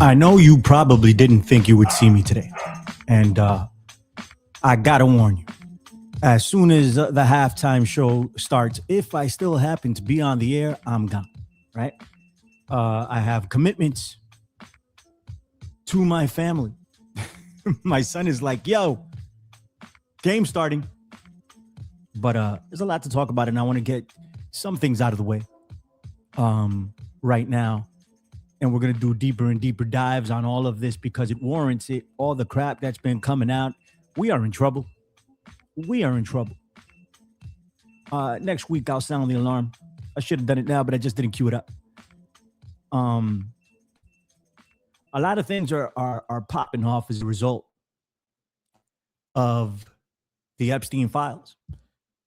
I know you probably didn't think you would see me today. And I gotta warn you, as soon as the halftime show starts, if I still happen to be on the air, I'm gone, right? I have commitments to my family. My son is like, yo, game starting. But there's a lot to talk about, and I want to get some things out of the way right now. And we're going to do deeper and deeper dives on all of this because it warrants it. All the crap that's been coming out. We are in trouble. We are in trouble. Next week, I'll sound the alarm. I should have done it now, but I just didn't cue it up. A lot of things are popping off as a result of the Epstein files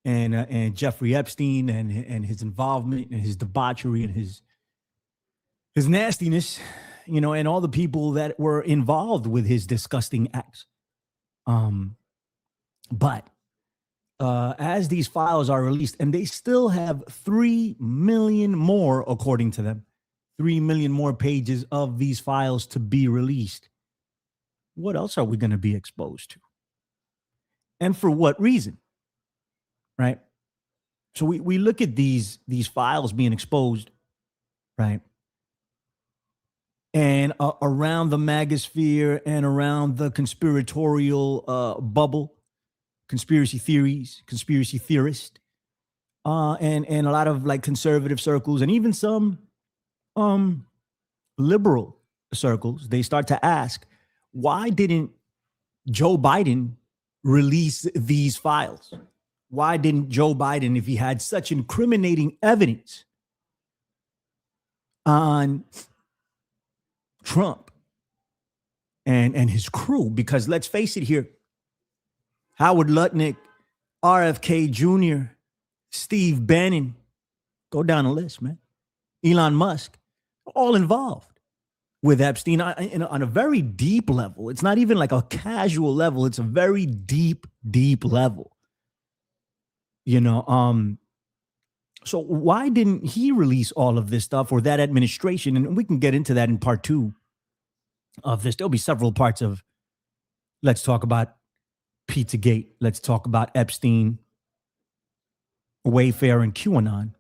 and Jeffrey Epstein and his involvement and his debauchery and his nastiness, you know, and all the people that were involved with his disgusting acts. But as these files are released, and they still have 3 million more, according to them, 3 million more pages of these files to be released. What else are we going to be exposed to? And for what reason? Right? So we look at these files being exposed, right? And around the magosphere and around the conspiratorial bubble, conspiracy theories, conspiracy theorists, and a lot of like conservative circles and even some liberal circles, they start to ask, why didn't Joe Biden release these files? Why didn't Joe Biden, if he had such incriminating evidence on Trump and his crew? Because let's face it here, Howard Lutnick, RFK Jr., Steve Bannon, go down the list, man. Elon Musk, all involved with Epstein on a very deep level. It's not even like a casual level. It's a very deep, deep level. You know, so why didn't he release all of this stuff, or that administration? And we can get into that in part 2 of this. There'll be several parts of, let's talk about Pizzagate. Let's talk about Epstein, Wayfair, and QAnon.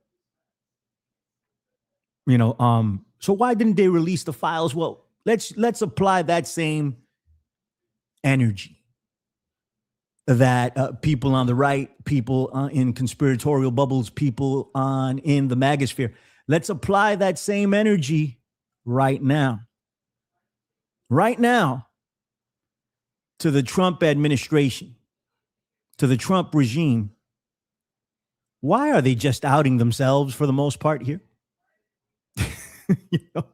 You know, so why didn't they release the files? Well, let's apply that same energy that people on the right, people in conspiratorial bubbles, people in the magosphere. Let's apply that same energy right now. Right now, to the Trump administration, to the Trump regime. Why are they just outing themselves for the most part here? You know,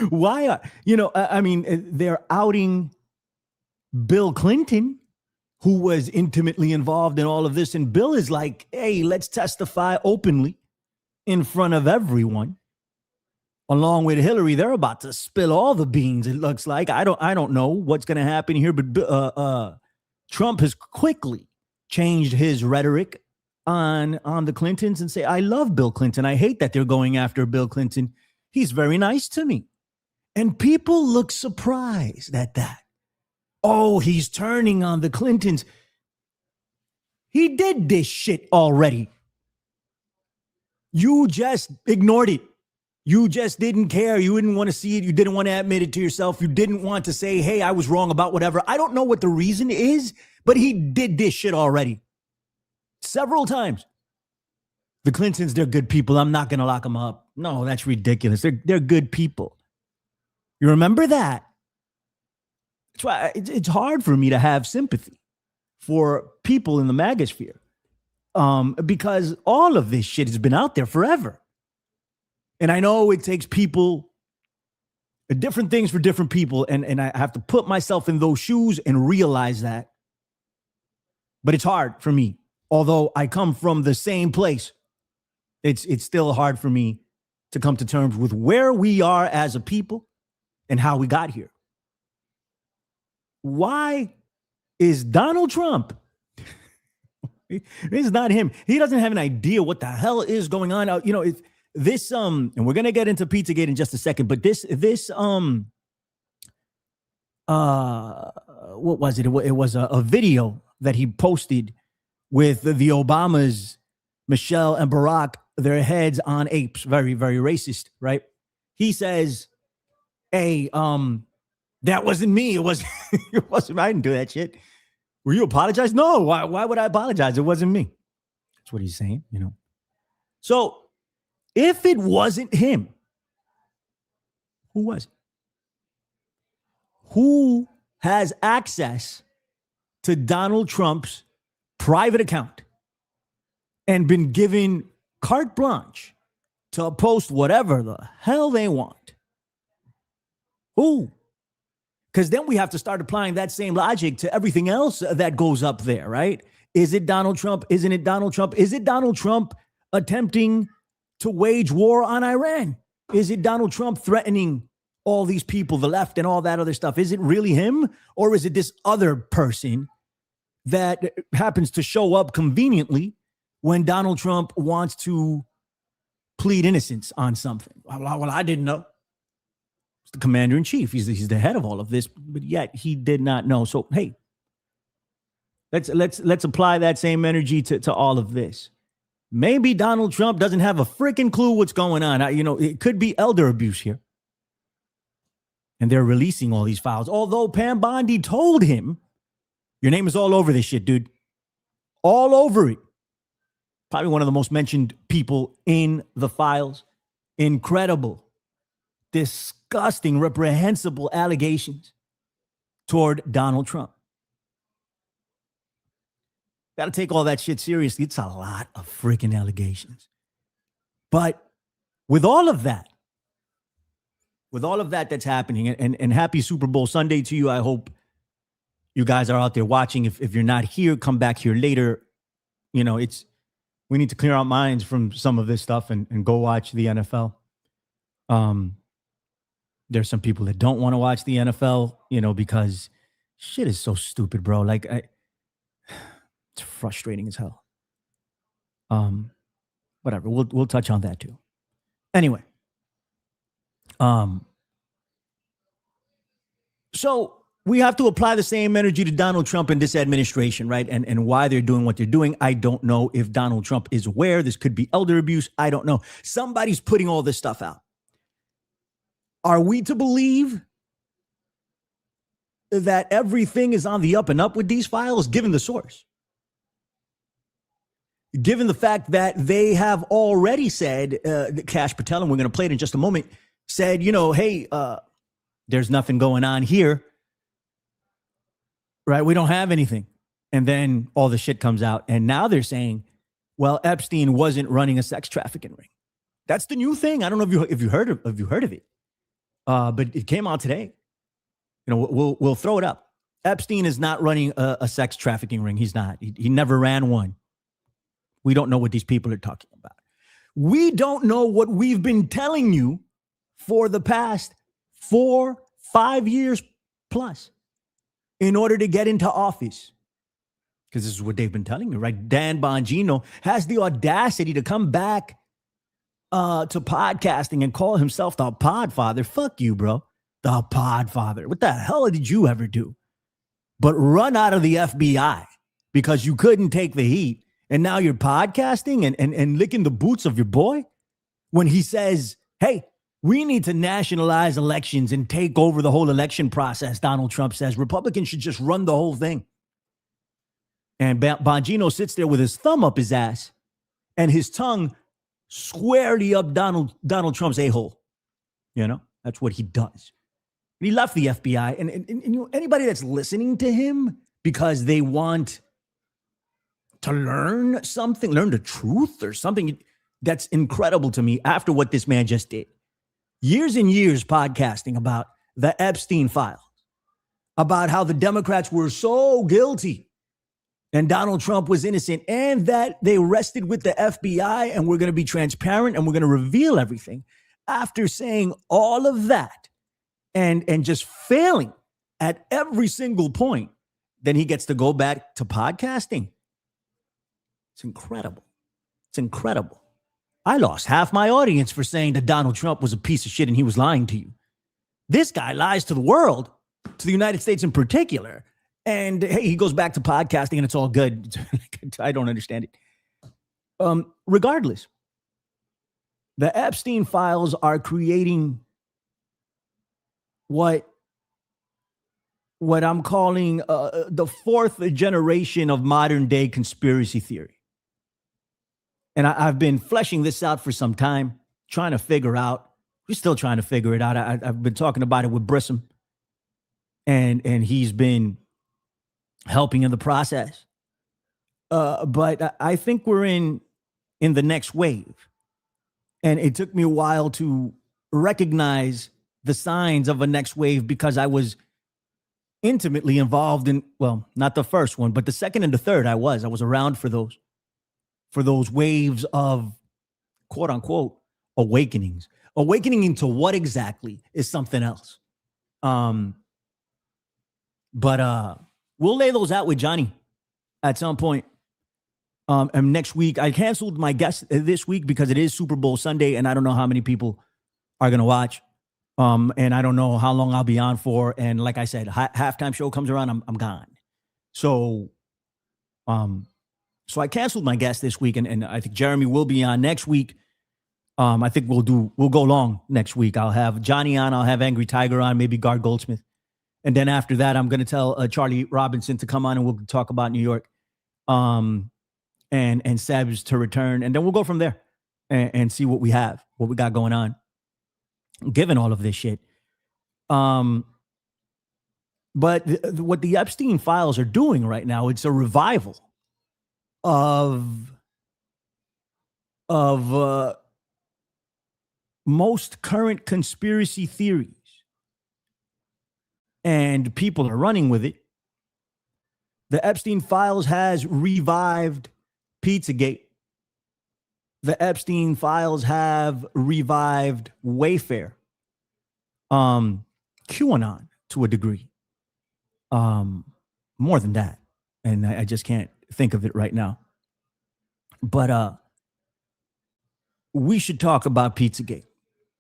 why are, I mean, they're outing Bill Clinton, who was intimately involved in all of this. And Bill is like, hey, let's testify openly in front of everyone. Along with Hillary, they're about to spill all the beans, it looks like. I don't know what's going to happen here, but Trump has quickly changed his rhetoric on the Clintons and say, I love Bill Clinton. I hate that they're going after Bill Clinton. He's very nice to me. And people look surprised at that. Oh, he's turning on the Clintons. He did this shit already. You just ignored it. You just didn't care. You didn't want to see it. You didn't want to admit it to yourself. You didn't want to say, hey, I was wrong about whatever. I don't know what the reason is, but he did this shit already. Several times. The Clintons, they're good people. I'm not going to lock them up. No, that's ridiculous. They're good people. You remember that? That's why it's hard for me to have sympathy for people in the magosphere because all of this shit has been out there forever. And I know it takes people, different things for different people, and I have to put myself in those shoes and realize that. But it's hard for me. Although I come from the same place, it's still hard for me to come to terms with where we are as a people and how we got here. Why is Donald Trump? It's not him. He doesn't have an idea what the hell is going on. You know, this and we're gonna get into Pizzagate in just a second, but this what was it? It was a video that he posted with the Obamas, Michelle and Barack, their heads on apes. Very, very racist, right? He says, hey, that wasn't me. It was it wasn't. I didn't do that shit. Were you apologize? No. Why would I apologize? It wasn't me. That's what he's saying, you know. So if it wasn't him, who was it? Who has access to Donald Trump's private account and been given carte blanche to post whatever the hell they want? Who? Because then we have to start applying that same logic to everything else that goes up there, right? Is it Donald Trump? Isn't it Donald Trump? Is it Donald Trump attempting to wage war on Iran? Is it Donald Trump threatening all these people, the left and all that other stuff? Is it really him? Or is it this other person that happens to show up conveniently when Donald Trump wants to plead innocence on something? Well, I didn't know. It's the commander in chief. He's the head of all of this, but yet he did not know. So, hey, let's apply that same energy to all of this. Maybe Donald Trump doesn't have a freaking clue what's going on. It could be elder abuse here. And they're releasing all these files. Although Pam Bondi told him, your name is all over this shit, dude. All over it. Probably one of the most mentioned people in the files. Incredible, disgusting, reprehensible allegations toward Donald Trump. Got to take all that shit seriously. It's a lot of freaking allegations. But with all of that that's happening, and happy Super Bowl Sunday to you. I hope you guys are out there watching. If you're not here, come back here later. We need to clear our minds from some of this stuff and go watch the NFL. There's some people that don't want to watch the NFL, because shit is so stupid, bro. It's frustrating as hell. Whatever. We'll touch on that too. Anyway. So we have to apply the same energy to Donald Trump and this administration, right? And why they're doing what they're doing. I don't know if Donald Trump is aware. This could be elder abuse. I don't know. Somebody's putting all this stuff out. Are we to believe that everything is on the up and up with these files, given the source? Given the fact that they have already said, Kash Patel, and we're going to play it in just a moment, said, hey, there's nothing going on here, right? We don't have anything. And then all the shit comes out. And now they're saying, well, Epstein wasn't running a sex trafficking ring. That's the new thing. I don't know if you heard of it. But it came out today. We'll throw it up. Epstein is not running a sex trafficking ring. He's not. He never ran one. We don't know what these people are talking about. We don't know what we've been telling you for the past 4-5 years plus in order to get into office. Because this is what they've been telling you, right? Dan Bongino has the audacity to come back to podcasting and call himself the Podfather. Fuck you, bro. The Podfather. What the hell did you ever do? But run out of the FBI because you couldn't take the heat. And now you're podcasting and licking the boots of your boy when he says, hey, we need to nationalize elections and take over the whole election process. Donald Trump says Republicans should just run the whole thing. And Bongino sits there with his thumb up his ass and his tongue squarely up Donald Trump's a-hole. That's what he does. He left the FBI. And anybody that's listening to him because they want to learn something, learn the truth or something, that's incredible to me after what this man just did. Years and years podcasting about the Epstein files, about how the Democrats were so guilty and Donald Trump was innocent and that they rested with the FBI and we're going to be transparent and we're going to reveal everything. After saying all of that and just failing at every single point, then he gets to go back to podcasting. It's incredible. It's incredible. I lost half my audience for saying that Donald Trump was a piece of shit and he was lying to you. This guy lies to the world to the United States in particular. And hey, he goes back to podcasting and it's all good. I don't understand it. Regardless, the Epstein files are creating what I'm calling the fourth generation of modern day conspiracy theory. And I've been fleshing this out for some time, trying to figure out. We're still trying to figure it out. I've been talking about it with Brissom, and he's been helping in the process. But I think we're in the next wave. And it took me a while to recognize the signs of a next wave because I was intimately involved in, well, not the first one, but the second and the third. I was around for those waves of quote unquote awakenings. Awakening into what exactly is something else. But we'll lay those out with Johnny at some point. And next week, I canceled my guest this week because it is Super Bowl Sunday, and I don't know how many people are going to watch. And I don't know how long I'll be on for. And like I said, halftime show comes around, I'm gone. So I canceled my guest this week, and I think Jeremy will be on next week. I think we'll go long next week. I'll have Johnny on, I'll have Angry Tiger on, maybe Gar Goldsmith. And then after that, I'm going to tell Charlie Robinson to come on and we'll talk about New York. And Sebs to return. And then we'll go from there and see what we have, what we got going on, given all of this shit. But what the Epstein files are doing right now, it's a revival of most current conspiracy theories. And people are running with it. The Epstein files has revived Pizzagate. The Epstein files have revived Wayfair. QAnon to a degree. More than that. And I just can't think of it right now. But we should talk about Pizzagate.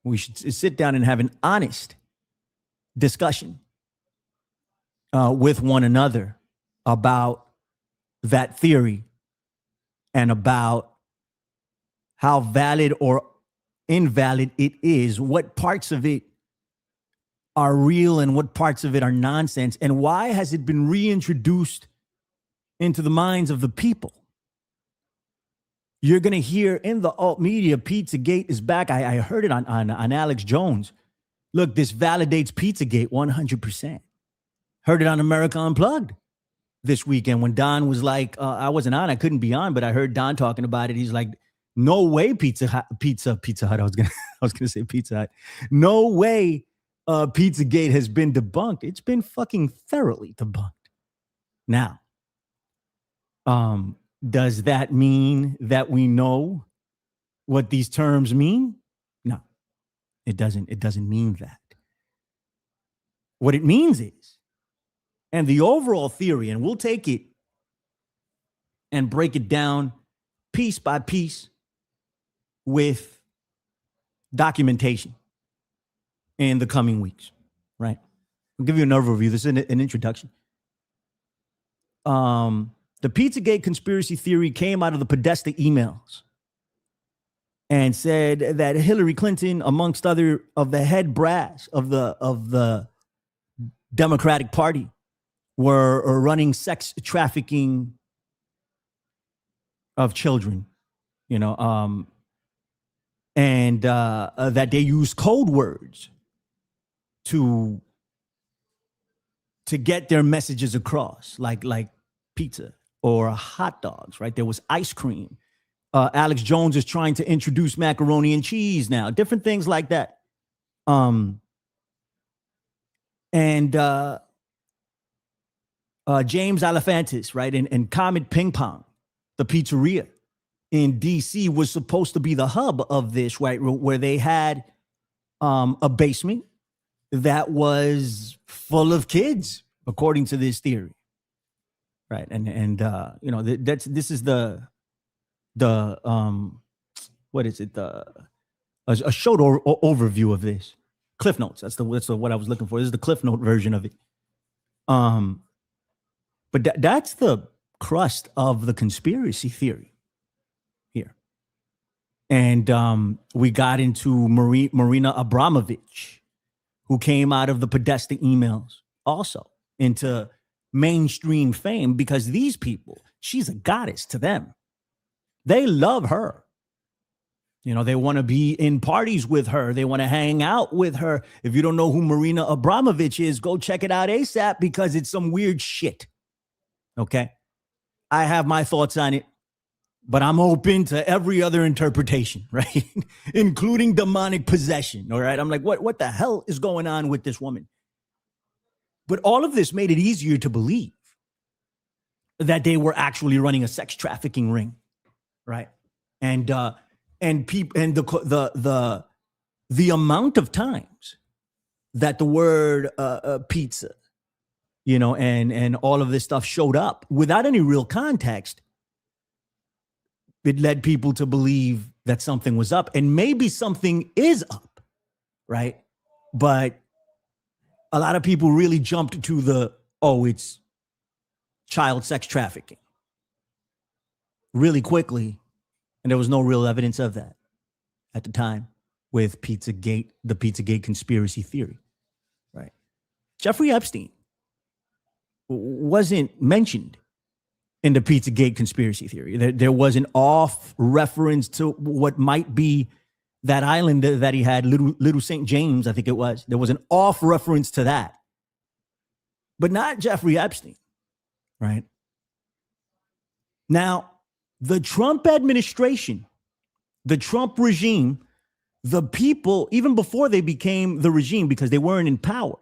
We should sit down and have an honest discussion with one another about that theory and about how valid or invalid it is, what parts of it are real and what parts of it are nonsense, and why has it been reintroduced into the minds of the people. You're going to hear in the alt media, Pizzagate is back. I heard it on Alex Jones. Look, this validates Pizzagate 100%. Heard it on America Unplugged this weekend when Don was like, I wasn't on, I couldn't be on, but I heard Don talking about it. He's like, no way Pizza Hut. I was gonna say Pizza Hut. No way Pizzagate has been debunked. It's been fucking thoroughly debunked. Now, does that mean that we know what these terms mean? No, it doesn't. It doesn't mean that. What it means is, and the overall theory, and we'll take it and break it down piece by piece with documentation in the coming weeks, right? I'll give you an overview. This is an introduction. The Pizzagate conspiracy theory came out of the Podesta emails and said that Hillary Clinton, amongst other of the head brass of the Democratic Party, were running sex trafficking of children, and that they use code words to get their messages across, like pizza or hot dogs, right? There was ice cream. Alex Jones is trying to introduce macaroni and cheese now, different things like that. James Alefantis, right? And Comet Ping Pong, the pizzeria in DC, was supposed to be the hub of this, right? Where they had a basement that was full of kids, according to this theory, right? This is the what is it? A short overview of this. Cliff Notes. That's what I was looking for. This is the Cliff Note version of it. But that's the crust of the conspiracy theory here. And we got into Marina Abramovich, who came out of the Podesta emails also into mainstream fame because these people, she's a goddess to them. They love her. You know, they want to be in parties with her. They want to hang out with her. If you don't know who Marina Abramovich is, go check it out ASAP because it's some weird shit. Okay? I have my thoughts on it, but I'm open to every other interpretation, right? Including demonic possession, all right? I'm like, what the hell is going on with this woman? But all of this made it easier to believe that they were actually running a sex trafficking ring, right? And people and the amount of times that the word pizza, you know, and all of this stuff showed up without any real context, it led people to believe that something was up, and maybe something is up, right? But a lot of people really jumped to it's child sex trafficking really quickly. And there was no real evidence of that at the time with Pizzagate, the Pizzagate conspiracy theory, right? Jeffrey Epstein wasn't mentioned in the Pizzagate conspiracy theory. There was an off reference to what might be that island that he had, Little St. James, I think it was. There was an off reference to that, but not Jeffrey Epstein, right? Now, the Trump administration, the Trump regime, the people, even before they became the regime because they weren't in power,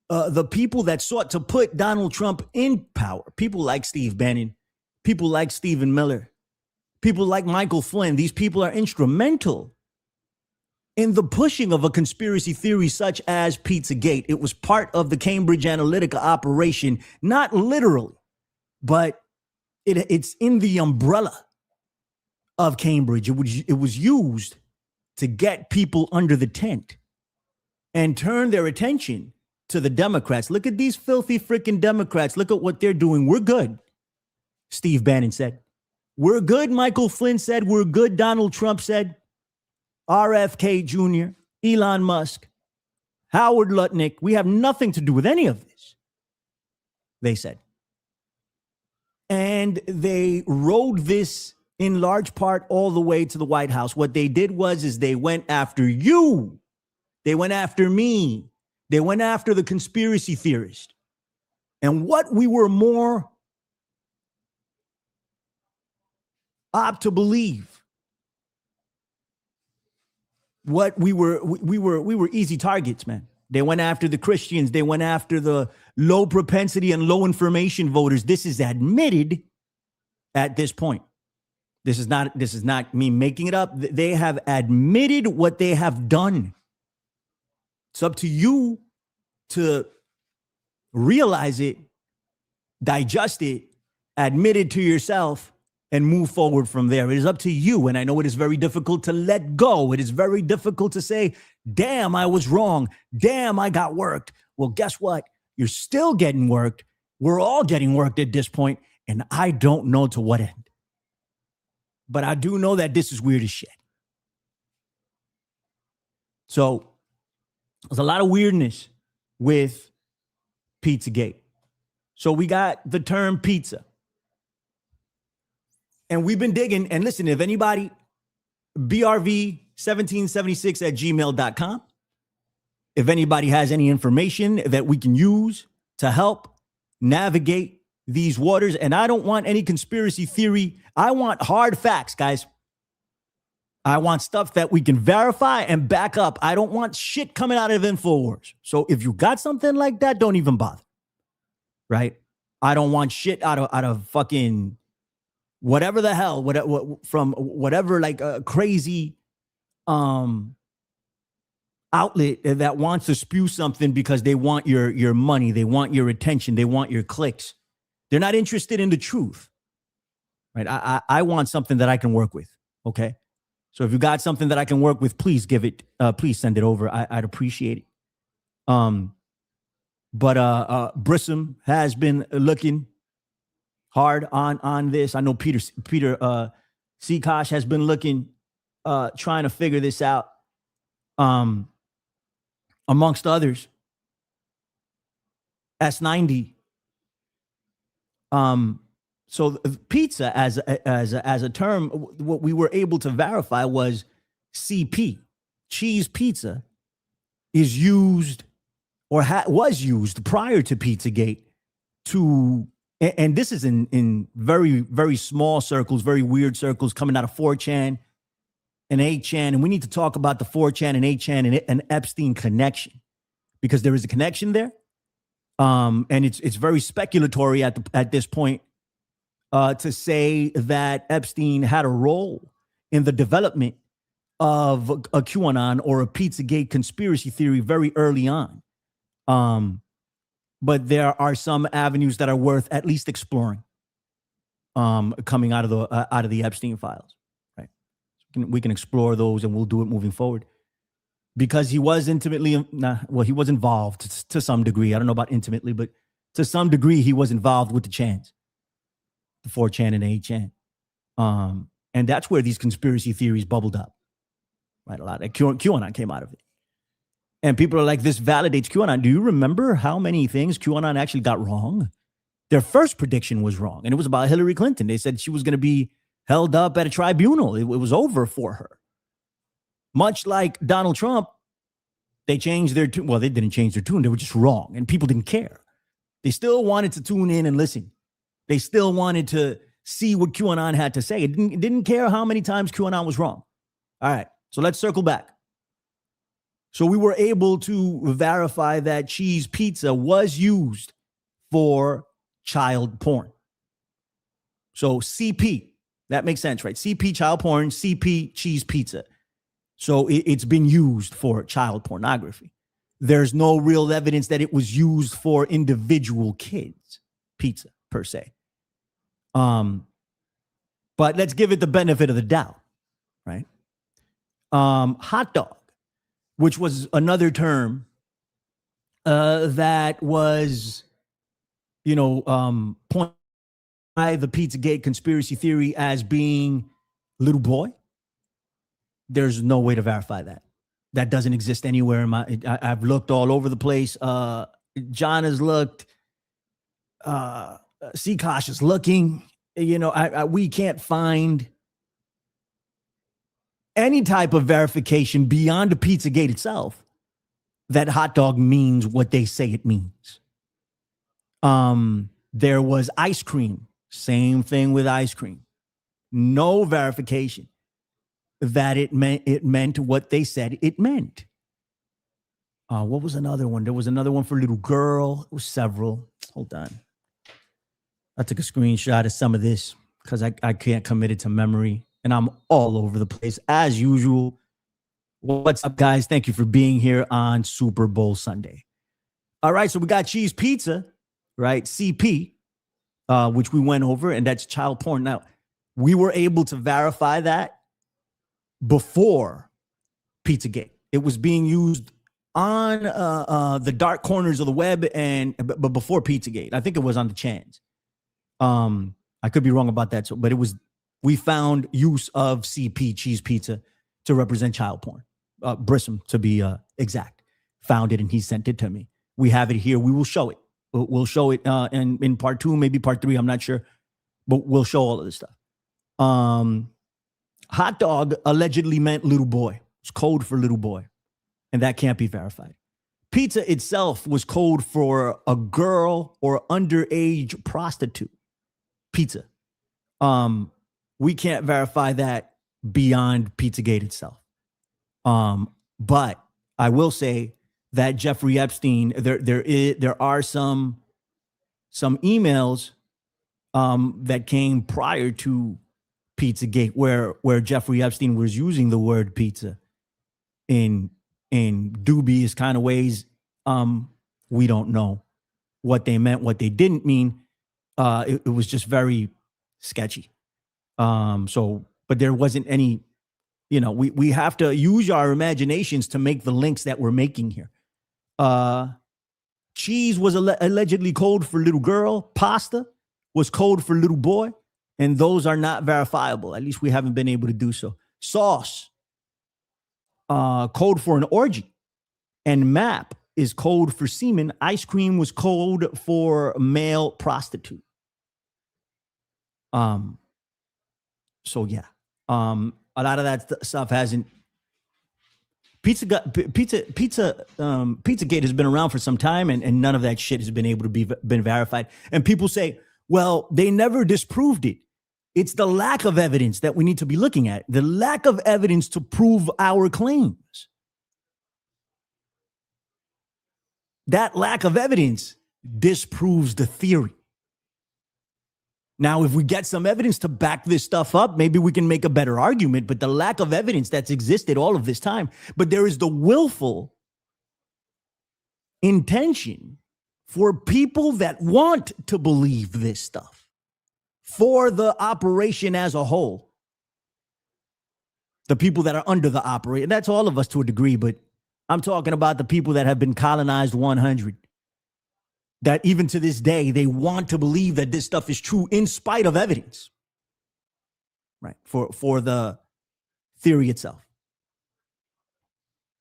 the people that sought to put Donald Trump in power, people like Steve Bannon, people like Stephen Miller, people like Michael Flynn, these people are instrumental in the pushing of a conspiracy theory such as Pizzagate. It was part of the Cambridge Analytica operation, not literally, but it's in the umbrella of Cambridge. It was used to get people under the tent and turn their attention to the Democrats. Look at these filthy freaking Democrats. Look at what they're doing. We're good, Steve Bannon said. We're good, Michael Flynn said. We're good, Donald Trump said. RFK Jr., Elon Musk, Howard Lutnick. We have nothing to do with any of this, they said. And they rode this in large part all the way to the White House. What they did was they went after you. They went after me. They went after the conspiracy theorist. And what we were more apt to believe, what we were easy targets, man. They went after the Christians. They went after the low propensity and low information voters. This is admitted at this point. This is not me making it up. They have admitted what they have done. It's up to you to realize it, digest it, admit it to yourself, and move forward from there. It is up to you. And I know it is very difficult to let go. It is very difficult to say, damn, I was wrong. Damn, I got worked. Well, guess what? You're still getting worked. We're all getting worked at this point, and I don't know to what end. But I do know that this is weird as shit. So there's a lot of weirdness with Pizzagate. So we got the term pizza. And we've been digging. And listen, if anybody, brv1776@gmail.com. If anybody has any information that we can use to help navigate these waters, and I don't want any conspiracy theory. I want hard facts, guys. I want stuff that we can verify and back up. I don't want shit coming out of InfoWars. So if you got something like that, don't even bother. Right? I don't want shit out of fucking whatever the hell, from whatever like a crazy outlet that wants to spew something because they want your money, they want your attention, they want your clicks. They're not interested in the truth, right? I want something that I can work with, okay? So if you got something that I can work with, please give it, please send it over. I'd appreciate it. But Brissom has been looking hard on this. I know Peter Seakosh has been looking, trying to figure this out, amongst others. S90. So pizza as a term, what we were able to verify was CP, cheese pizza, is used or was used prior to Pizzagate to, and this is in very, very small circles, very weird circles coming out of 4chan and 8chan. And we need to talk about the 4chan and 8chan and Epstein connection, because there is a connection there. And it's very speculatory at this point to say that Epstein had a role in the development of a QAnon or a Pizzagate conspiracy theory very early on. But there are some avenues that are worth at least exploring, coming out of the Epstein files. Right? We can explore those, and we'll do it moving forward. Because he was he was involved to some degree. I don't know about intimately, but to some degree, he was involved with the chans, the 4chan and 8chan. And that's where these conspiracy theories bubbled up, right? A lot of QAnon came out of it. And people are like, this validates QAnon. Do you remember how many things QAnon actually got wrong? Their first prediction was wrong, and it was about Hillary Clinton. They said she was going to be held up at a tribunal. It was over for her. Much like Donald Trump, they changed their tune. Well, they didn't change their tune. They were just wrong, and people didn't care. They still wanted to tune in and listen. They still wanted to see what QAnon had to say. It didn't care how many times QAnon was wrong. All right, so let's circle back. So we were able to verify that cheese pizza was used for child porn. So CP, that makes sense, right? CP, child porn, CP, cheese pizza. So it's been used for child pornography. There's no real evidence that it was used for individual kids' pizza per se. But let's give it the benefit of the doubt, right? Hot dog, which was another term that was, pointed by the Pizzagate conspiracy theory as being little boy. There's no way to verify that. That doesn't exist anywhere. I've looked all over the place. John has looked. Seakosh is looking. We can't find any type of verification beyond the Pizzagate itself that hot dog means what they say it means. There was ice cream. Same thing with ice cream. No verification that it meant what they said it meant. What was another one? There was another one for little girl. It was several. Hold on. I took a screenshot of some of this because I can't commit it to memory, and I'm all over the place as usual. What's up, guys? Thank you for being here on Super Bowl Sunday. All right, so we got cheese pizza, right? CP, which we went over, and that's child porn. Now, we were able to verify that before Pizzagate. It was being used on the dark corners of the web, but before Pizzagate. I think it was on the chans. I could be wrong about that. But we found use of CP, cheese pizza, to represent child porn. Brissom, to be exact, found it, and he sent it to me. We have it here. We will show it. We'll show it in part 2, maybe part 3. I'm not sure, but we'll show all of this stuff. Hot dog allegedly meant little boy. It's code for little boy, and that can't be verified. Pizza itself was code for a girl or underage prostitute. Pizza. We can't verify that beyond Pizzagate itself. But I will say that Jeffrey Epstein, there are some emails that came prior to Pizzagate where Jeffrey Epstein was using the word pizza in dubious kind of ways. We don't know what they meant, what they didn't mean. It was just very sketchy. But there wasn't any, we have to use our imaginations to make the links that we're making here. Cheese was allegedly code for little girl. Pasta was code for little boy. And those are not verifiable. At least we haven't been able to do so. Sauce, code for an orgy. And map is code for semen. Ice cream was code for male prostitute. So yeah. A lot of that stuff hasn't. Pizzagate has been around for some time, and none of that shit has been able to been verified. And people say, well, they never disproved it. It's the lack of evidence that we need to be looking at. The lack of evidence to prove our claims. That lack of evidence disproves the theory. Now, if we get some evidence to back this stuff up, maybe we can make a better argument, but the lack of evidence that's existed all of this time, but there is the willful intention for people that want to believe this stuff, for the operation as a whole, the people that are under the operation. That's all of us to a degree, but I'm talking about the people that have been colonized 100. That even to this day, they want to believe that this stuff is true in spite of evidence, right? For the theory itself.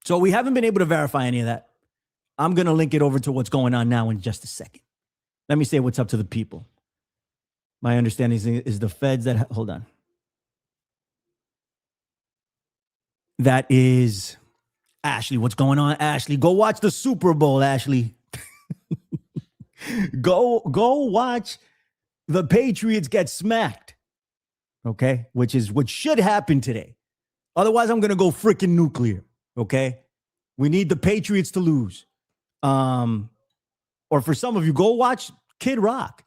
So we haven't been able to verify any of that. I'm going to link it over to what's going on now in just a second. Let me say what's up to the people. My understanding is the feds that, hold on. That is Ashley. What's going on, Ashley? Go watch the Super Bowl, Ashley. Go watch the Patriots get smacked. Okay? Which is what should happen today. Otherwise, I'm going to go freaking nuclear. Okay? We need the Patriots to lose. Or for some of you, go watch Kid Rock.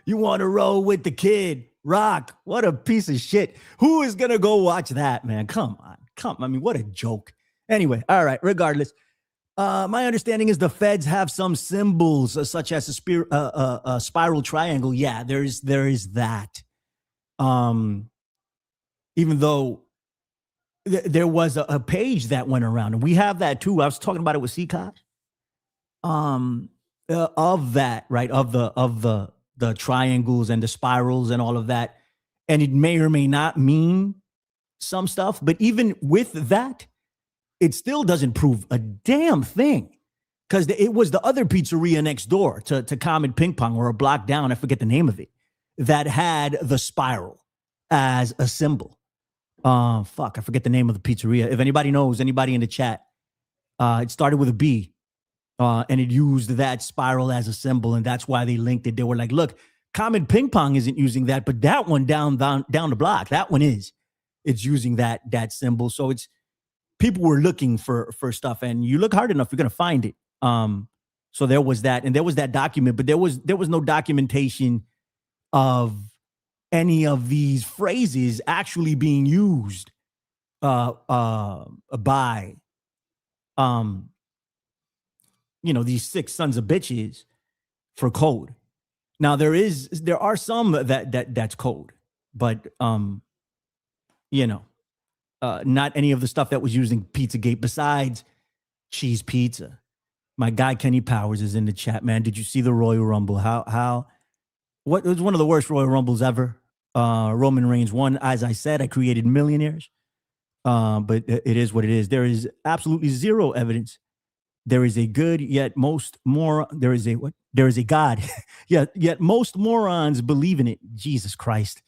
You want to roll with the Kid Rock. What a piece of shit. Who is going to go watch that, man? Come on. I mean, what a joke. Anyway, all right, regardless. My understanding is the feds have some symbols such as a spiral triangle. Yeah, there is that. Even though there was a page that went around, and we have that too. I was talking about it with CCOT. Of that, right? Of the triangles and the spirals and all of that, and it may or may not mean some stuff. But even with that, it still doesn't prove a damn thing, because it was the other pizzeria next door to Comet Ping Pong, or a block down, I forget the name of it, that had the spiral as a symbol. I forget the name of the pizzeria. If anybody knows, anybody in the chat, it started with a B, and it used that spiral as a symbol, and that's why they linked it. They were like, look, Comet Ping Pong isn't using that, but that one down the block, that one is. It's using that symbol. So it's, people were looking for stuff, and you look hard enough, you're going to find it. So there was that, and there was that document, but there was no documentation of any of these phrases actually being used by these six sons of bitches for code. Now there are some that's code, but not any of the stuff that was using Pizzagate besides cheese pizza. My guy Kenny Powers is in the chat, man. Did you see the Royal Rumble? What was one of the worst Royal Rumbles ever? Roman Reigns won. As I said, I created millionaires. But it is what it is. There is absolutely zero evidence. There is a good, yet most more. There is a what? There is a God. Yet most morons believe in it. Jesus Christ,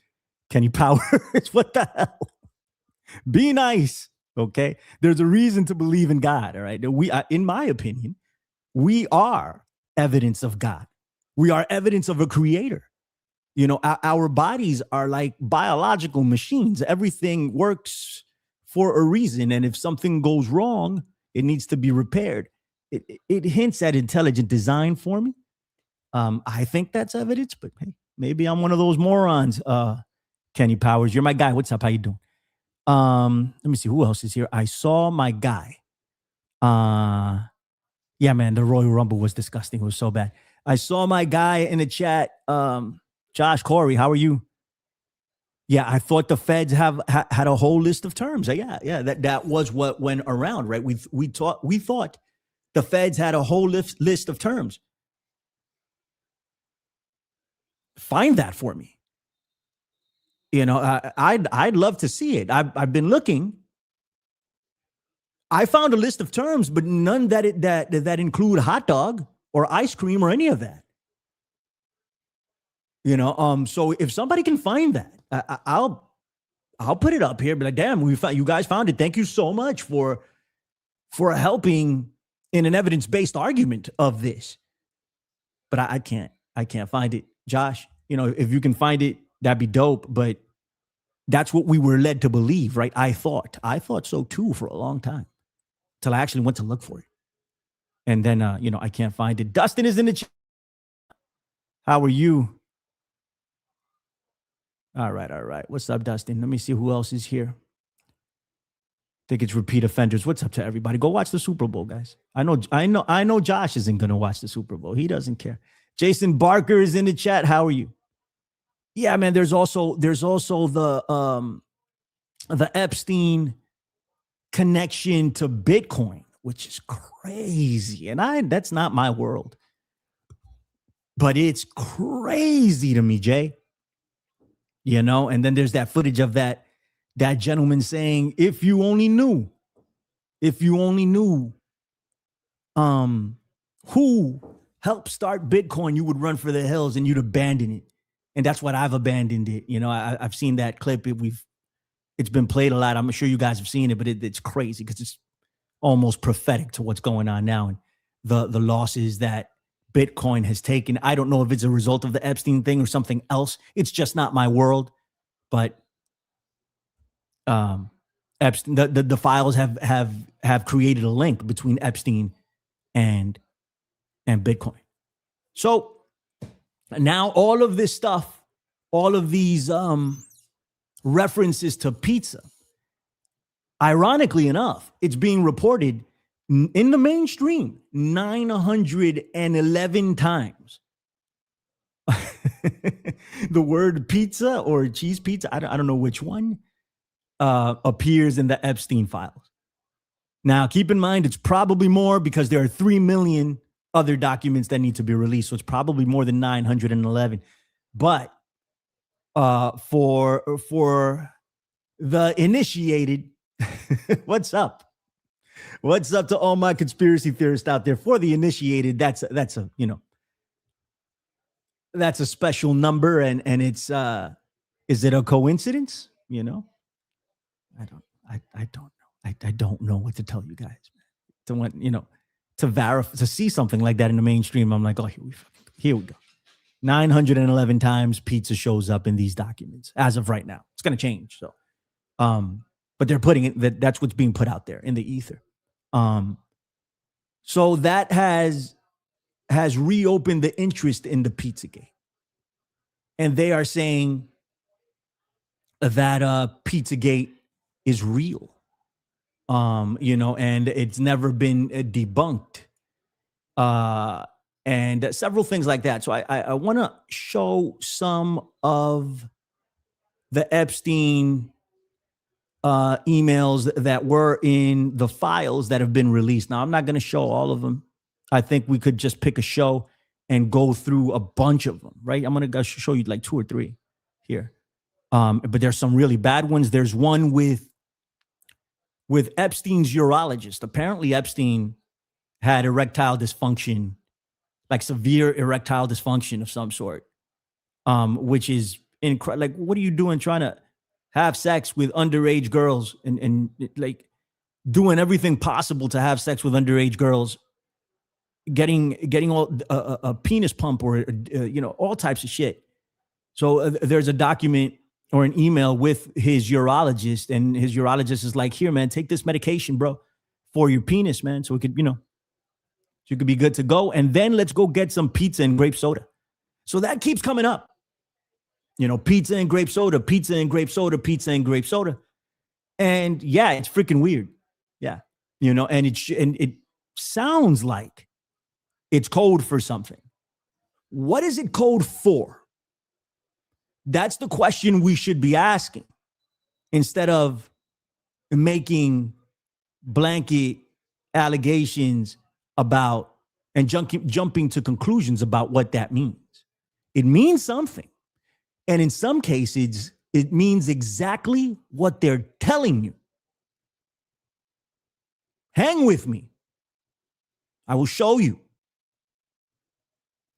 Kenny Powers. What the hell? Be nice, okay? There's a reason to believe in God, all right? We, in my opinion, we are evidence of God. We are evidence of a creator. Our bodies are like biological machines. Everything works for a reason, and if something goes wrong, it needs to be repaired. It hints at intelligent design for me. I think that's evidence, but hey, maybe I'm one of those morons. Kenny Powers, you're my guy. What's up? How you doing? Let me see who else is here. I saw my guy. Yeah, man, the Royal Rumble was disgusting. It was so bad. I saw my guy in the chat. Josh Corey, how are you? Yeah, I thought the feds had a whole list of terms. Yeah, that was what went around, right? We thought the feds had a whole list of terms. Find that for me. I'd love to see it. I've been looking. I found a list of terms, but none that include hot dog or ice cream or any of that. So if somebody can find that, I'll put it up here. Be like, damn, you guys found it. Thank you so much for helping in an evidence-based argument of this. But I can't find it, Josh. If you can find it, that'd be dope. But that's what we were led to believe, right? I thought so too for a long time, till I actually went to look for it, and then I can't find it. Dustin is in the chat. How are you? All right. What's up, Dustin? Let me see who else is here. I think it's repeat offenders. What's up to everybody? Go watch the Super Bowl, guys. I know Josh isn't going to watch the Super Bowl. He doesn't care. Jason Barker is in the chat. How are you? Yeah, man, there's also the Epstein connection to Bitcoin, which is crazy. And that's not my world. But it's crazy to me, Jay. And then there's that footage of that gentleman saying, if you only knew who helped start Bitcoin, you would run for the hills and you'd abandon it. And that's what I've abandoned it. I've seen that clip. It's been played a lot. I'm sure you guys have seen it, but it's crazy because it's almost prophetic to what's going on now and the losses that Bitcoin has taken. I don't know if it's a result of the Epstein thing or something else. It's just not my world. But Epstein, the files have created a link between Epstein and Bitcoin. So now all of this stuff, all of these references to pizza, ironically enough, it's being reported in the mainstream 911 times. The word pizza or cheese pizza, I don't know which one, appears in the Epstein files. Now, keep in mind, it's probably more because there are 3 million other documents that need to be released. So it's probably more than 911. But for the initiated, what's up? What's up to all my conspiracy theorists out there? For the initiated, that's a special number, and it's is it a coincidence? I don't know. I don't know what to tell you guys. To verify, to see something like that in the mainstream, I'm like, oh, here we go. 911 times pizza shows up in these documents as of right now. It's going to change. So, but they're putting it, that's what's being put out there in the ether. So that has reopened the interest in the Pizzagate. And they are saying that Pizzagate is real. And it's never been debunked. And several things like that. So I want to show some of the Epstein emails that were in the files that have been released. Now, I'm not going to show all of them. I think we could just pick a show and go through a bunch of them, right? I'm going to show you like 2 or 3 here. But there's some really bad ones. There's one with Epstein's urologist. Apparently, Epstein had erectile dysfunction, like severe erectile dysfunction of some sort, which is incredible. Like, what are you doing trying to have sex with underage girls and like doing everything possible to have sex with underage girls, getting all a penis pump or all types of shit. So there's a document or an email with his urologist, and his urologist is like, here, man, take this medication, bro, for your penis, man. So it could, so you could be good to go. And then let's go get some pizza and grape soda. So that keeps coming up. Pizza and grape soda, pizza and grape soda, pizza and grape soda. And yeah, it's freaking weird. Yeah. And it sounds like it's code for something. What is it code for? That's the question we should be asking instead of making blanket allegations about and jumping to conclusions about what that means. It means something. And in some cases, it means exactly what they're telling you. Hang with me. I will show you.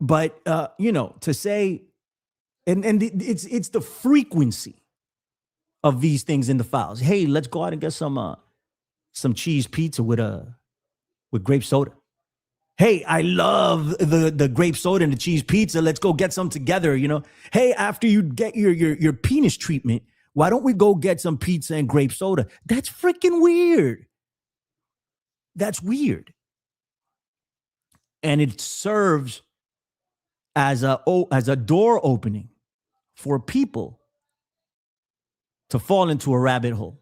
But, to say, and it's the frequency of these things in the files. Hey, let's go out and get some cheese pizza with grape soda. Hey, I love the grape soda and the cheese pizza. Let's go get some together, Hey, after you get your penis treatment, why don't we go get some pizza and grape soda? That's freaking weird. That's weird. And it serves as a door opening for people to fall into a rabbit hole.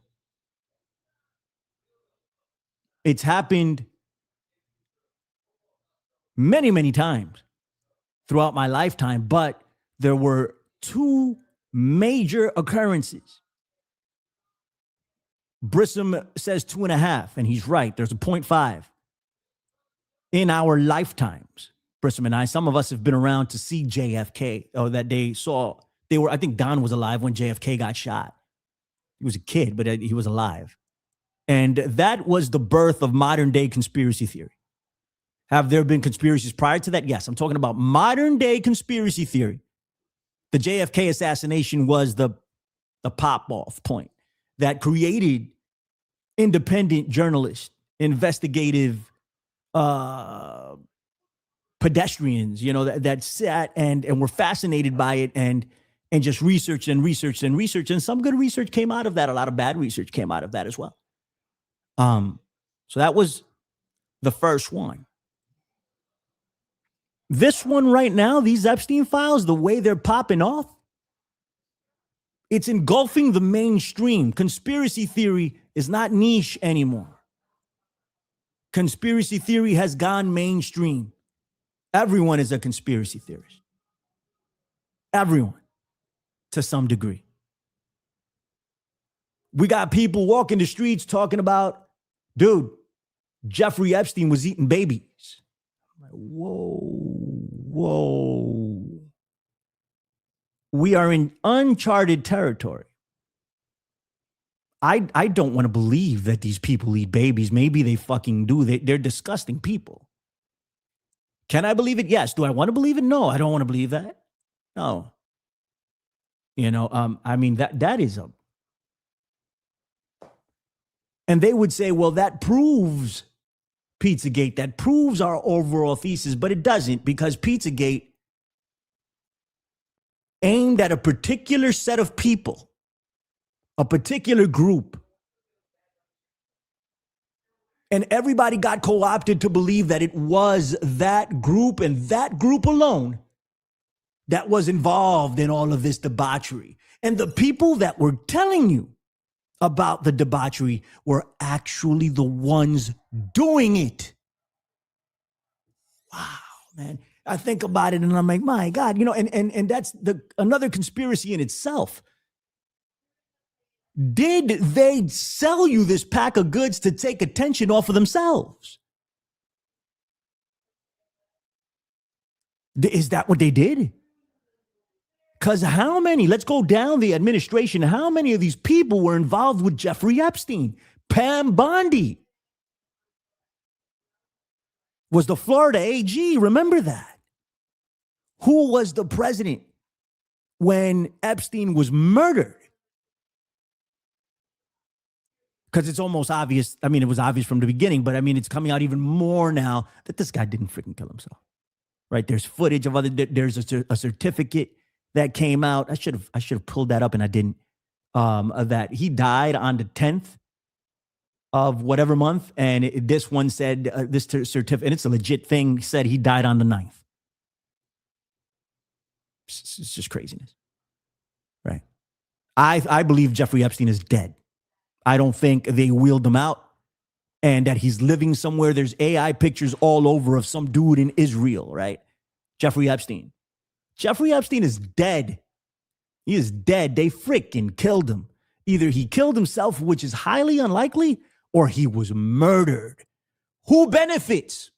It's happened many, many times throughout my lifetime, but there were two major occurrences. Brissom says 2.5, and he's right. There's a 0.5 in our lifetimes. Brissom and I, some of us have been around to see JFK, or that I think Don was alive when JFK got shot. He was a kid, but he was alive. And that was the birth of modern day conspiracy theory. Have there been conspiracies prior to that? Yes, I'm talking about modern day conspiracy theory. The JFK assassination was the pop-off point that created independent journalists, investigative pedestrians, that sat and were fascinated by it and just researched. And some good research came out of that. A lot of bad research came out of that as well. So that was the first one. This one right now, these Epstein files, the way they're popping off, it's engulfing the mainstream. Conspiracy theory is not niche anymore. Conspiracy theory has gone mainstream. Everyone is a conspiracy theorist. Everyone, to some degree. We got people walking the streets talking about, dude, Jeffrey Epstein was eating babies. I'm like, whoa. We are in uncharted territory. I don't want to believe that these people eat babies. Maybe they fucking do. They're disgusting people. Can I believe it? Yes. Do I want to believe it? No, I don't want to believe that. No. That is a... And they would say, well, that proves Pizzagate. That proves our overall thesis, but it doesn't, because Pizzagate aimed at a particular set of people, a particular group. And everybody got co-opted to believe that it was that group and that group alone that was involved in all of this debauchery. And the people that were telling you about the debauchery were actually the ones doing it. Wow, man. I think about it and I'm like, my God, and that's another conspiracy in itself. Did they sell you this pack of goods to take attention off of themselves? Is that what they did? Because how many, let's go down the administration, how many of these people were involved with Jeffrey Epstein? Pam Bondi was the Florida AG. Remember that? Who was the president when Epstein was murdered? Because it's almost obvious. I mean, it was obvious from the beginning, but it's coming out even more now that this guy didn't freaking kill himself, right? There's footage of there's a certificate that came out. I should have pulled that up and I didn't. That he died on the 10th of whatever month. And this one said, this certificate, and it's a legit thing, said he died on the 9th. It's just craziness, right? I believe Jeffrey Epstein is dead. I don't think they wheeled him out and that he's living somewhere. There's AI pictures all over of some dude in Israel, right? Jeffrey Epstein. Jeffrey Epstein is dead. He is dead. They freaking killed him. Either he killed himself, which is highly unlikely, or he was murdered. Who benefits?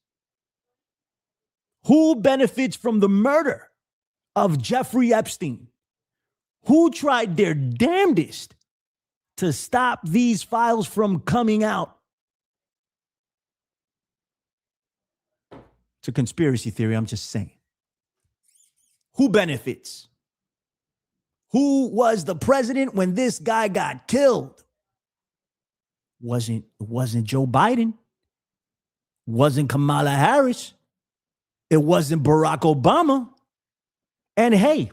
Who benefits from the murder of Jeffrey Epstein? Who tried their damnedest to stop these files from coming out? It's a conspiracy theory, I'm just saying. Who benefits? Who was the president when this guy got killed? Wasn't Joe Biden. Wasn't Kamala Harris. It wasn't Barack Obama. And hey,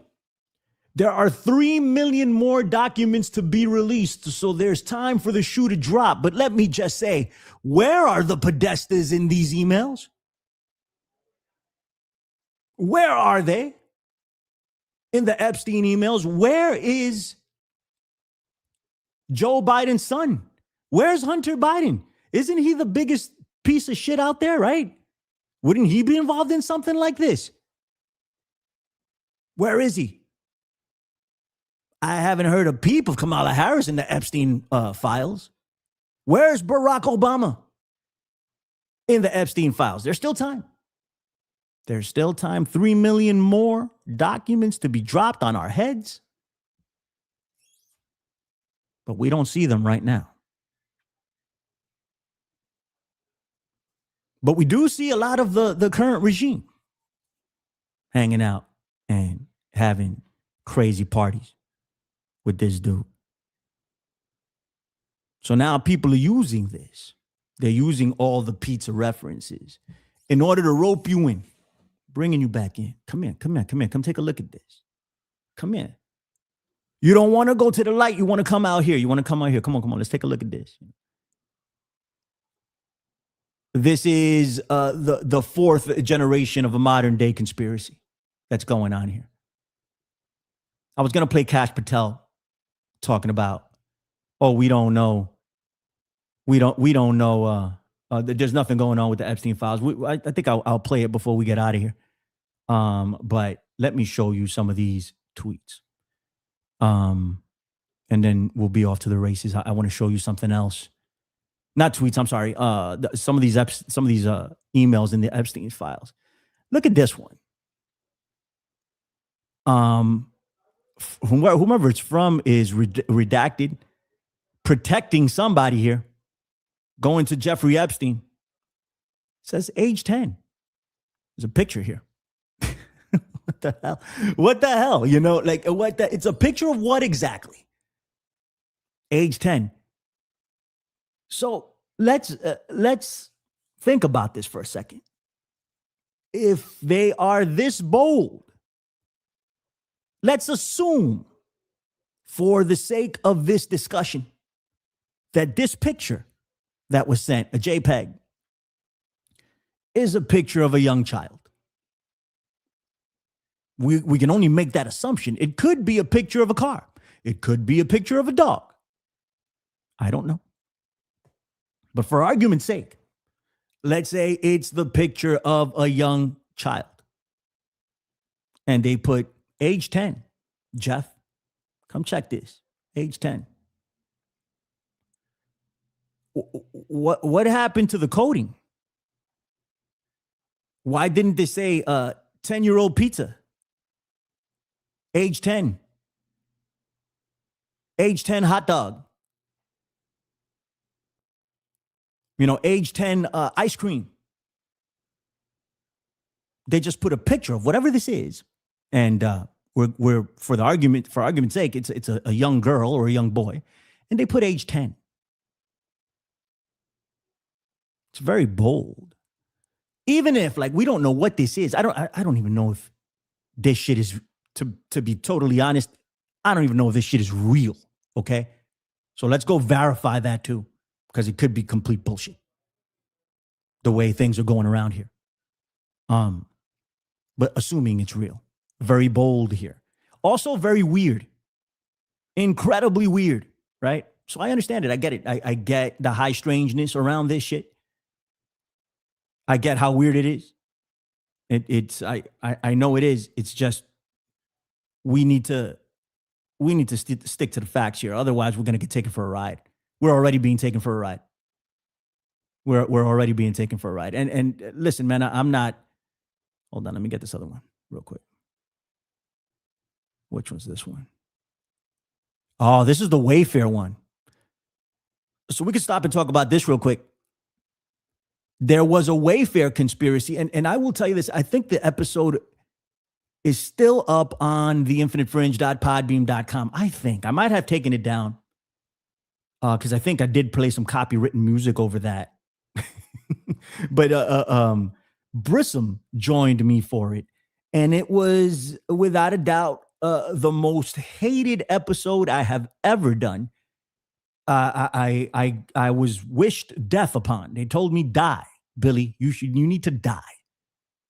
there are 3 million more documents to be released, so there's time for the shoe to drop. But let me just say, where are the Podestas in these emails? Where are they? In the Epstein emails, where is Joe Biden's son? Where's Hunter Biden? Isn't he the biggest piece of shit out there, right? Wouldn't he be involved in something like this? Where is he? I haven't heard a peep of Kamala Harris in the Epstein files. Where's Barack Obama in the Epstein files? There's still time. There's still time. 3 million more documents to be dropped on our heads. But we don't see them right now. But we do see a lot of the current regime hanging out and having crazy parties with this dude. So now people are using this. They're using all the pizza references in order to rope you in. Bringing you back in. Come here. Come take a look at this. Come here. You don't want to go to the light. You want to come out here. Come on. Let's take a look at this. This is the fourth generation of a modern day conspiracy that's going on here. I was going to play Kash Patel talking about, we don't know. We don't know. There's nothing going on with the Epstein files. I think I'll play it before we get out of here. But let me show you some of these tweets. And then we'll be off to the races. I want to show you something else. Not tweets, I'm sorry. Some of these emails in the Epstein files. Look at this one. Whomever it's from is redacted, protecting somebody here. Going to Jeffrey Epstein. It says age 10. There's a picture here. What the hell? It's a picture of what exactly? Age 10. So let's think about this for a second. If they are this bold, let's assume, for the sake of this discussion, that this picture that was sent, a JPEG, is a picture of a young child. We can only make that assumption. It could be a picture of a car. It could be a picture of a dog. I don't know. But for argument's sake, let's say it's the picture of a young child. And they put age 10. Jeff, come check this. Age 10. What happened to the coding? Why didn't they say 10-year-old pizza? Age 10. Age 10 hot dog. Age 10 ice cream. They just put a picture of whatever this is. And we're for argument's sake, it's a young girl or a young boy. And they put age 10. It's very bold. Even if we don't know what this is. I don't even know if this shit is, to be totally honest, I don't even know if this shit is real. Okay. So let's go verify that too, because it could be complete bullshit. The way things are going around here. But assuming it's real. Very bold here. Also very weird. Incredibly weird, right? So I understand it. I get it. I get the high strangeness around this shit. I get how weird it is. I know it is. It's just we need to we need to stick to the facts here. Otherwise, we're going to get taken for a ride. We're already being taken for a ride. We're already being taken for a ride. And listen, man, I'm not. Hold on, let me get this other one real quick. Which one's this one? Oh, this is the Wayfair one. So we can stop and talk about this real quick. There was a Wayfair conspiracy, and I will tell you this. I think the episode is still up on theinfinitefringe.podbeam.com. I think I might have taken it down because I think I did play some copywritten music over that. But Brissom joined me for it, and it was without a doubt the most hated episode I have ever done. I was wished death upon. They told me, die, Billy. You need to die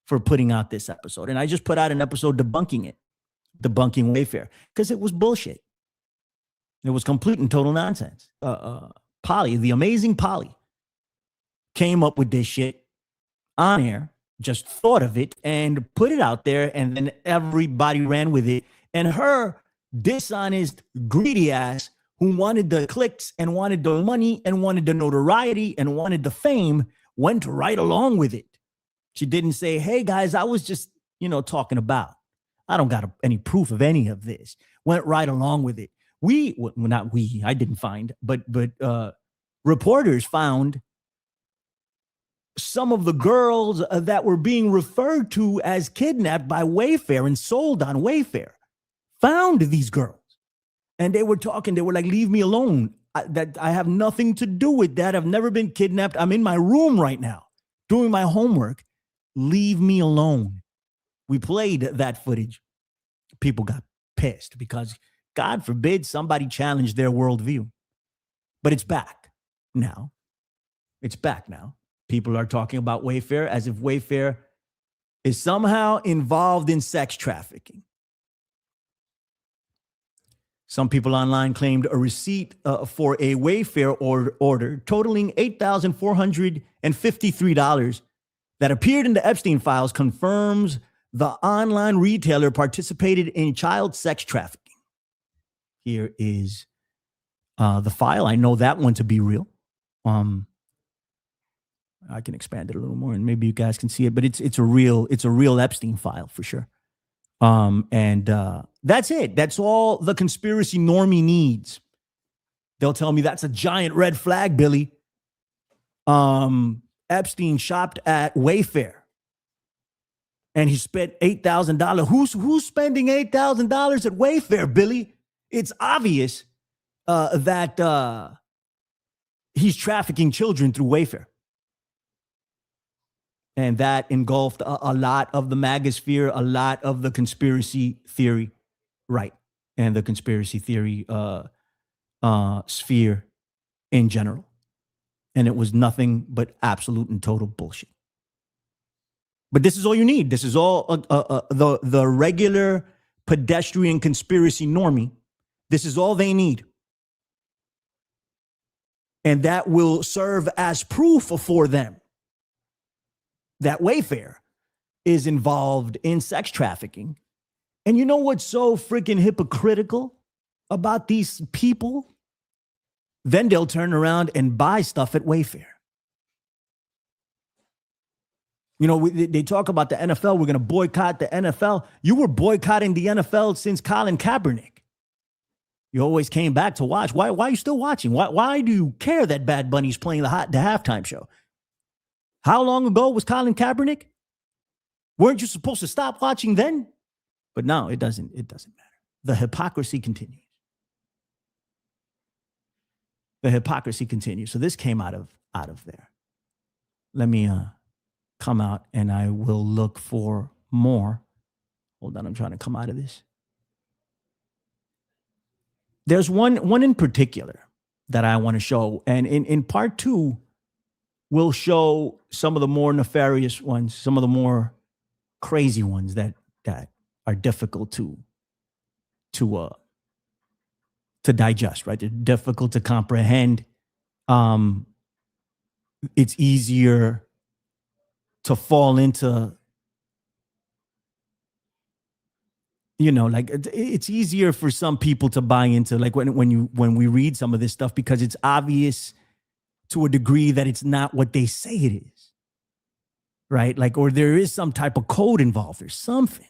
for putting out this episode. And I just put out an episode debunking Wayfair, because it was bullshit. It was complete and total nonsense. Polly, the amazing Polly, came up with this shit on air, just thought of it and put it out there, and then everybody ran with it. And her dishonest, greedy ass, who wanted the clicks and wanted the money and wanted the notoriety and wanted the fame, went right along with it. She didn't say, hey, guys, I was just, talking about. I don't got any proof of any of this. Went right along with it. Not we, I didn't find, but reporters found some of the girls that were being referred to as kidnapped by Wayfair and sold on Wayfair. Found these girls. And they were talking. They were like, leave me alone. I have nothing to do with that. I've never been kidnapped. I'm in my room right now doing my homework. Leave me alone. We played that footage. People got pissed because, God forbid, somebody challenged their worldview. But it's back now. It's back now. People are talking about Wayfair as if Wayfair is somehow involved in sex trafficking. Some people online claimed a receipt for a Wayfair order totaling $8,453 that appeared in the Epstein files confirms the online retailer participated in child sex trafficking. Here is the file. I know that one to be real. I can expand it a little more, and maybe you guys can see it. But it's a real Epstein file for sure. That's it. That's all the conspiracy normie needs. They'll tell me that's a giant red flag, Billy. Epstein shopped at Wayfair and he spent $8,000. Who's spending $8,000 at Wayfair, Billy? It's obvious that he's trafficking children through Wayfair. And that engulfed a lot of the magosphere, a lot of the conspiracy theory, right, and the conspiracy theory sphere in general. And it was nothing but absolute and total bullshit. But this is all you need. This is all the regular pedestrian conspiracy normie. This is all they need. And that will serve as proof for them that Wayfair is involved in sex trafficking. And you know what's so freaking hypocritical about these people? Then they'll turn around and buy stuff at Wayfair. They talk about the NFL. We're going to boycott the NFL. You were boycotting the NFL since Colin Kaepernick. You always came back to watch. Why are you still watching? Why do you care that Bad Bunny's playing the halftime show? How long ago was Colin Kaepernick? Weren't you supposed to stop watching then? But no, it doesn't matter. The hypocrisy continues. The hypocrisy continues. So this came out of there. Let me come out and I will look for more. Hold on, I'm trying to come out of this. There's one in particular that I want to show. And in part two, we'll show some of the more nefarious ones, some of the more crazy ones that are difficult to digest, right? They're difficult to comprehend. It's easier to fall into, like it's easier for some people to buy into, like when we read some of this stuff, because it's obvious to a degree that it's not what they say it is, right? Like, or there is some type of code involved. There's something.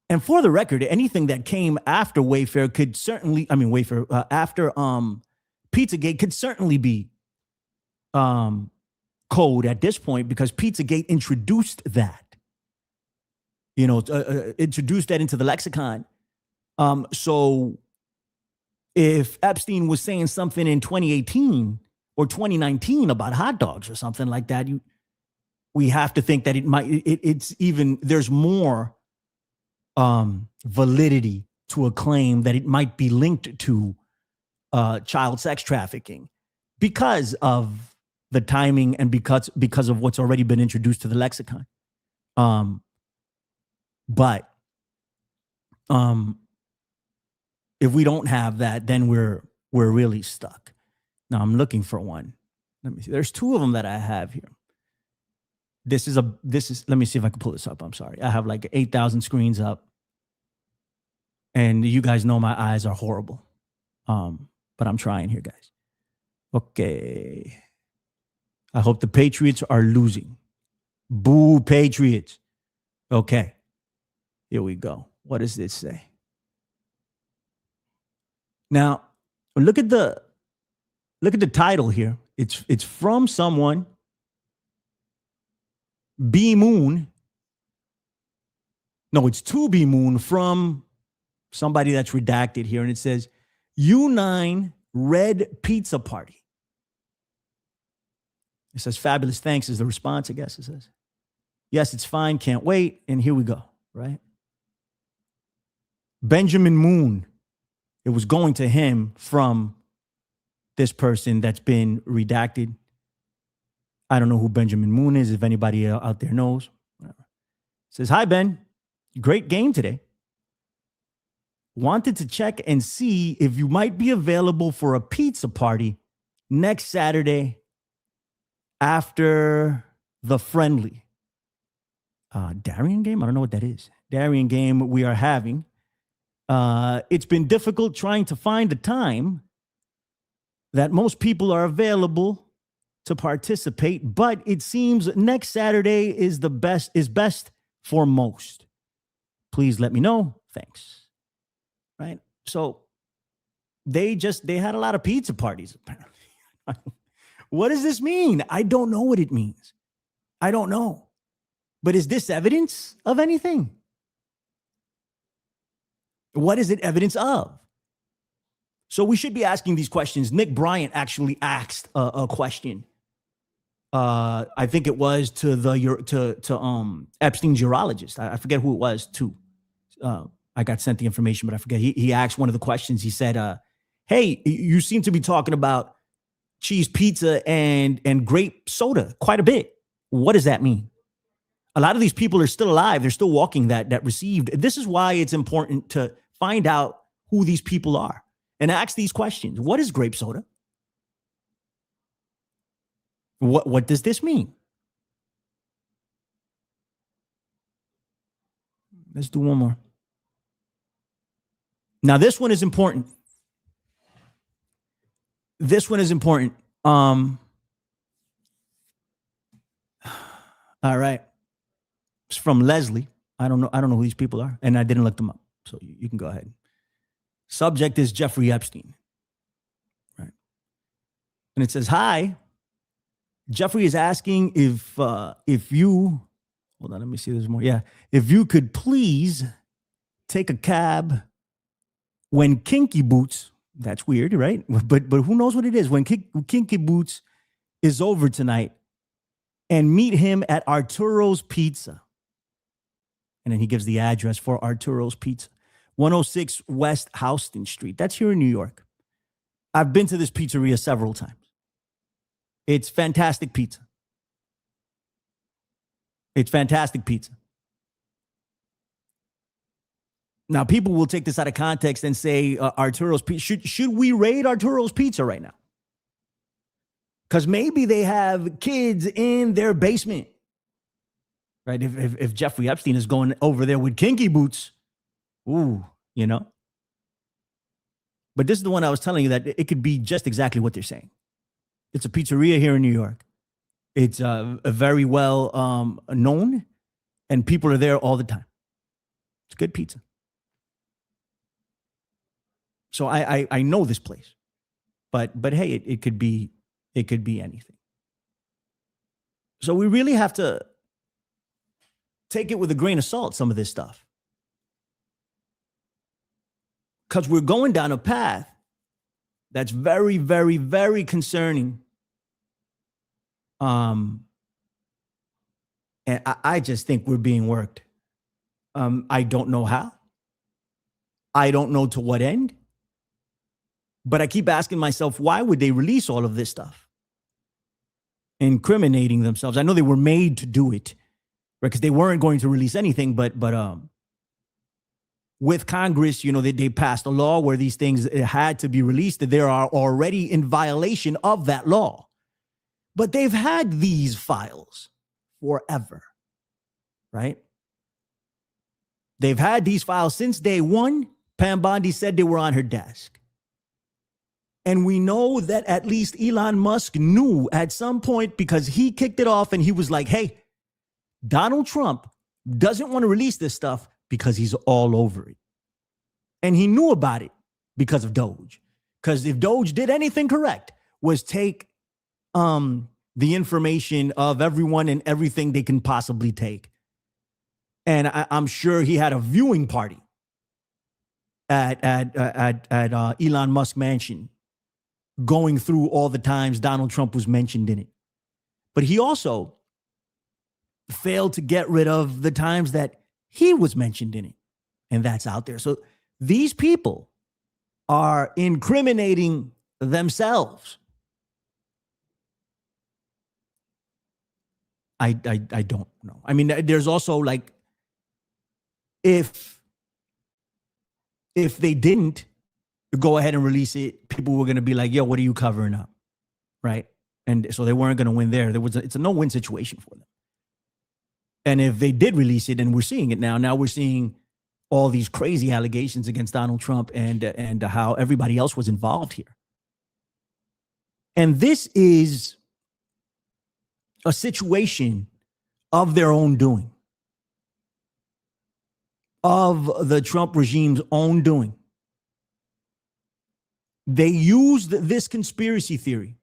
And for the record, anything that came after Wayfair could certainly, after Pizzagate could certainly be code at this point, because Pizzagate introduced that. Introduced that into the lexicon. So if Epstein was saying something in 2018 or 2019 about hot dogs or something like that, we have to think that there's more validity to a claim that it might be linked to child sex trafficking because of the timing and because of what's already been introduced to the lexicon. But if we don't have that, then we're really stuck. Now I'm looking for one. Let me see. There's two of them that I have here. This is let me see if I can pull this up. I'm sorry. I have like 8,000 screens up. And you guys know my eyes are horrible. But I'm trying here, guys. Okay. I hope the Patriots are losing. Boo, Patriots. Okay. Here we go. What does this say? Now, look at the title here. It's from someone, B Moon. No, it's to B Moon, from somebody that's redacted here, and it says U9 Red Pizza Party. It says fabulous, thanks is the response, I guess it says. Yes, it's fine, can't wait, and here we go, right? Benjamin Moon. It was going to him from this person that's been redacted. I don't know who Benjamin Moon is, if anybody out there knows. Whatever. It says, hi, Ben. Great game today. Wanted to check and see if you might be available for a pizza party next Saturday after the friendly. Darien game? I don't know what that is. Darien game we are having. It's been difficult trying to find a time that most people are available to participate, but it seems next Saturday is best for most. Please let me know. Thanks. Right? So they had a lot of pizza parties, apparently. What does this mean? I don't know what it means. I don't know. But is this evidence of anything? What is it evidence of? So we should be asking these questions. Nick Bryant actually asked a question. I think it was to Epstein's urologist. I forget who it was to. I got sent the information, but I forget. He asked one of the questions. He said, hey, you seem to be talking about cheese pizza and grape soda quite a bit. What does that mean? A lot of these people are still alive. They're still walking that received. This is why it's important to find out who these people are and ask these questions. What is grape soda? What does this mean? Let's do one more. Now, this one is important. All right. It's from Leslie. I don't know who these people are, and I didn't look them up. So you can go ahead. Subject is Jeffrey Epstein. Right. And it says, hi. Jeffrey is asking if you, hold on, let me see, there's more. Yeah. If you could please take a cab when Kinky Boots, that's weird, right? But who knows what it is? When Kinky Boots is over tonight, and meet him at Arturo's Pizza. And then he gives the address for Arturo's Pizza. 106 West Houston Street. That's here in New York. I've been to this pizzeria several times. It's fantastic pizza. Now, people will take this out of context and say Arturo's Pizza. Should we raid Arturo's Pizza right now? Because maybe they have kids in their basement, right? If Jeffrey Epstein is going over there with Kinky Boots, Ooh, you know. But this is the one I was telling you that it could be just exactly what they're saying. It's a pizzeria here in New York. It's a very well known, and people are there all the time. It's good pizza. So I know this place, but hey, it could be anything. So we really have to take it with a grain of salt, some of this stuff, because we're going down a path that's very, very, very concerning. And I just think we're being worked. I don't know how. I don't know to what end. But I keep asking myself, why would they release all of this stuff? Incriminating themselves. I know they were made to do it, right? Because they weren't going to release anything, but with Congress, you know, they passed a law where these things had to be released, that they are already in violation of that law. But they've had these files forever, right? They've had these files since day one. Pam Bondi said they were on her desk. And we know that at least Elon Musk knew at some point, because he kicked it off and he was like, hey, Donald Trump doesn't want to release this stuff because he's all over it. And he knew about it because of Doge. Because if Doge did anything correct, was take the information of everyone and everything they can possibly take. And I'm sure he had a viewing party at Elon Musk mansion, going through all the times Donald Trump was mentioned in it. But he also failed to get rid of the times that he was mentioned in it. And that's out there. So these people are incriminating themselves. I don't know. I mean, there's also like, if they didn't go ahead and release it, people were going to be like, yo, what are you covering up? Right. And so they weren't going to win there. It's a no-win situation for them. And if they did release it, and we're seeing it now we're seeing all these crazy allegations against Donald Trump and how everybody else was involved here. And this is a situation of their own doing, of the Trump regime's own doing. They used this conspiracy theory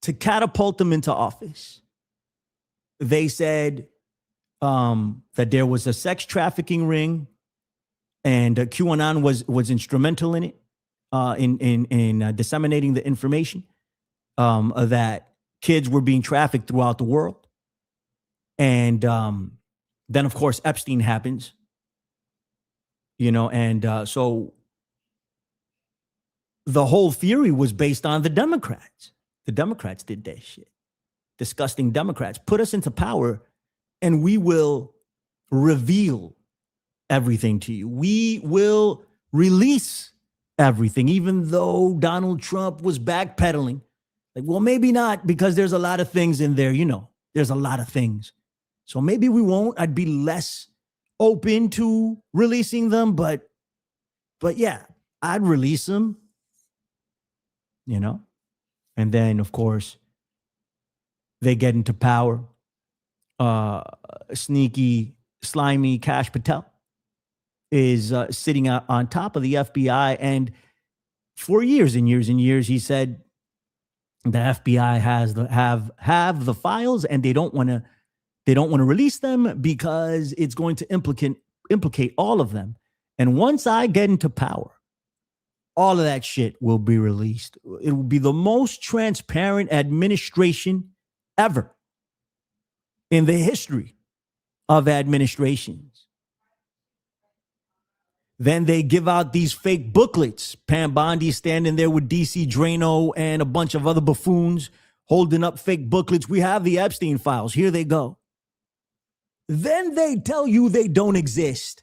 to catapult them into office. They said that there was a sex trafficking ring, and QAnon was instrumental in it, in disseminating the information that kids were being trafficked throughout the world. And then, of course, Epstein happens, you know, and so the whole theory was based on the Democrats. The Democrats did that shit. Disgusting Democrats. Put us into power and we will reveal everything to you. We will release everything, even though Donald Trump was backpedaling. Like, well, maybe not, because there's a lot of things in there, you know, there's a lot of things. So maybe we won't. I'd be less open to releasing them, but yeah, I'd release them. You know, and then, of course, they get into power. Sneaky, slimy Kash Patel is sitting on top of the FBI. And for years and years and years, he said the FBI have the files, and they don't want to release them because it's going to implicate all of them. And once I get into power, all of that shit will be released. It will be the most transparent administration ever in the history of administrations. Then they give out these fake booklets. Pam Bondi standing there with DC Drano and a bunch of other buffoons holding up fake booklets. We have the Epstein files. Here they go. Then they tell you they don't exist.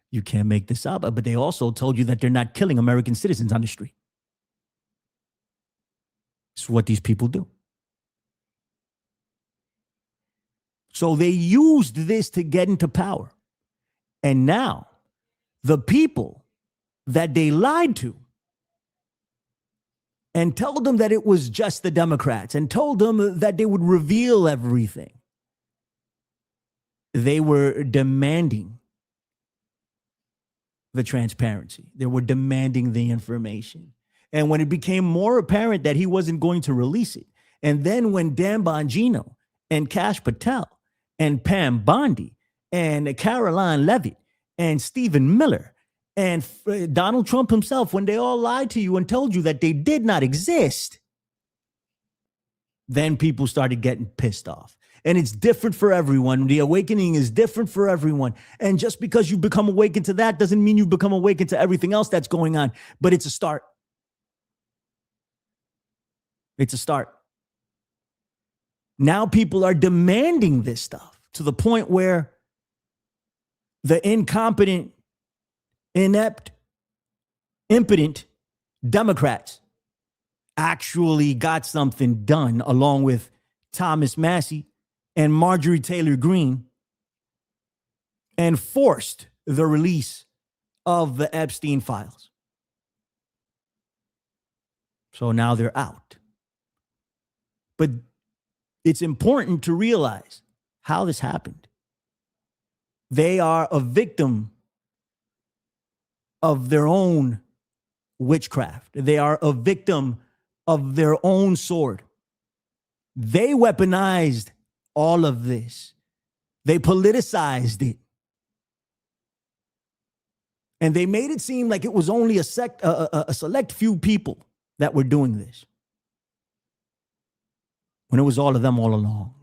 You can't make this up. But they also told you that they're not killing American citizens on the street. It's what these people do. So they used this to get into power. And now the people that they lied to and told them that it was just the Democrats and told them that they would reveal everything, they were demanding the transparency. They were demanding the information. And when it became more apparent that he wasn't going to release it, and then when Dan Bongino and Kash Patel and Pam Bondi and Caroline Levitt and Stephen Miller and Donald Trump himself, when they all lied to you and told you that they did not exist, then people started getting pissed off. And it's different for everyone. The awakening is different for everyone. And just because you become awakened to that doesn't mean you become awakened to everything else that's going on. But it's a start. It's a start. Now people are demanding this stuff to the point where the incompetent, inept, impotent Democrats actually got something done, along with Thomas Massie and Marjorie Taylor Greene, and forced the release of the Epstein files. So now they're out. But it's important to realize how this happened. They are a victim of their own witchcraft. They are a victim of their own sword. They weaponized all of this. They politicized it. And they made it seem like it was only a select few people that were doing this, when it was all of them all along.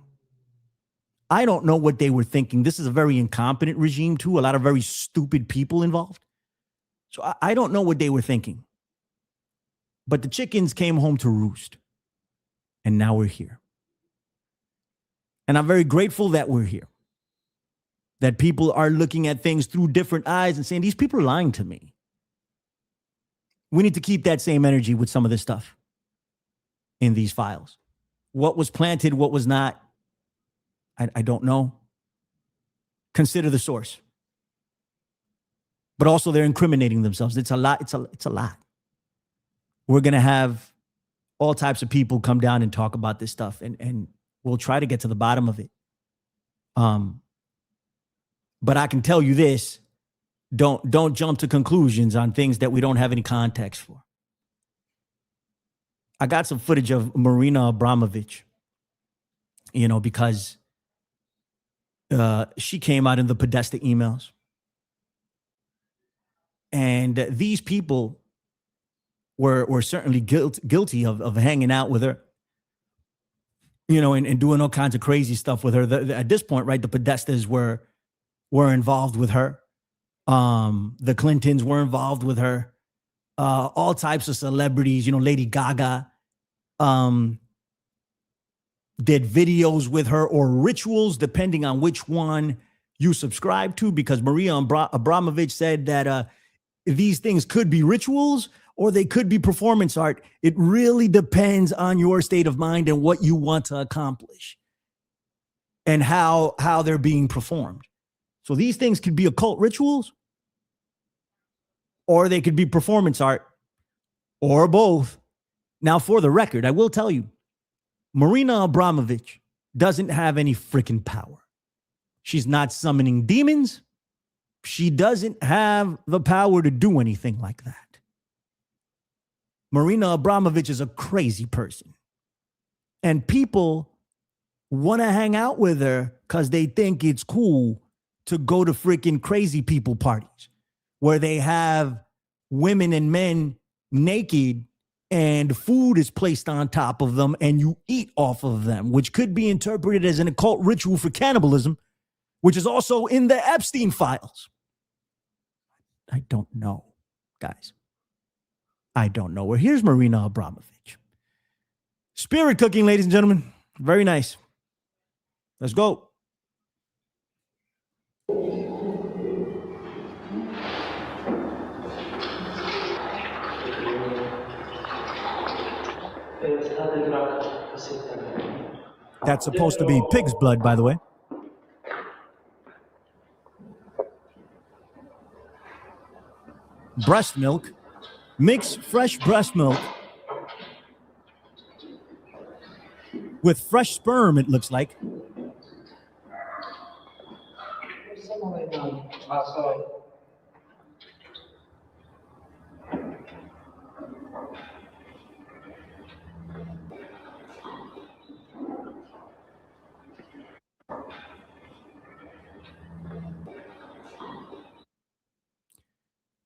I don't know what they were thinking. This is a very incompetent regime too. A lot of very stupid people involved. So I don't know what they were thinking. But the chickens came home to roost. And now we're here. And I'm very grateful that we're here. That people are looking at things through different eyes and saying, these people are lying to me. We need to keep that same energy with some of this stuff in these files. What was planted, what was not, I don't know. Consider the source. But also they're incriminating themselves. It's a lot. It's a lot. We're going to have all types of people come down and talk about this stuff, and we'll try to get to the bottom of it. But I can tell you this, don't jump to conclusions on things that we don't have any context for. I got some footage of Marina Abramovich, because she came out in the Podesta emails. And these people were certainly guilty of hanging out with her, and doing all kinds of crazy stuff with her. At this point, right, the Podestas were involved with her. The Clintons were involved with her. All types of celebrities, Lady Gaga did videos with her, or rituals, depending on which one you subscribe to, because Maria Abramovich said that these things could be rituals or they could be performance art. It really depends on your state of mind and what you want to accomplish and how they're being performed. So these things could be occult rituals, or they could be performance art, or both. Now, for the record, I will tell you, Marina Abramovich doesn't have any freaking power. She's not summoning demons. She doesn't have the power to do anything like that. Marina Abramovich is a crazy person. And people want to hang out with her because they think it's cool to go to freaking crazy people parties where they have women and men naked and food is placed on top of them and you eat off of them, which could be interpreted as an occult ritual for cannibalism, which is also in the Epstein files. I don't know, guys. I don't know. Well, here's Marina Abramovich. Spirit cooking, ladies and gentlemen. Very nice. Let's go. That's supposed to be pig's blood, by the way. breast milk. Mix fresh breast milk with fresh sperm, it looks like.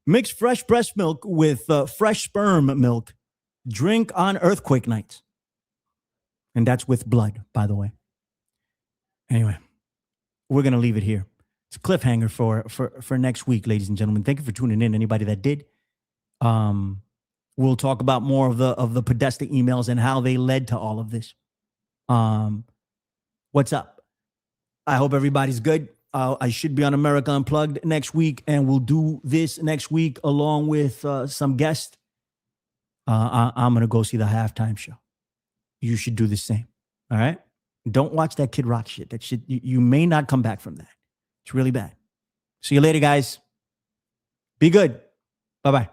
Mix fresh breast milk with fresh sperm milk. Drink on earthquake nights. And that's with blood, by the way. Anyway, we're going to leave it here. It's a cliffhanger for next week, ladies and gentlemen. Thank you for tuning in, anybody that did. We'll talk about more of the Podesta emails and how they led to all of this. What's up? I hope everybody's good. I should be on America Unplugged next week, and we'll do this next week along with some guests. I'm going to go see the halftime show. You should do the same. All right? Don't watch that Kid Rock shit. That shit, you may not come back from that. It's really bad. See you later, guys. Be good. Bye-bye.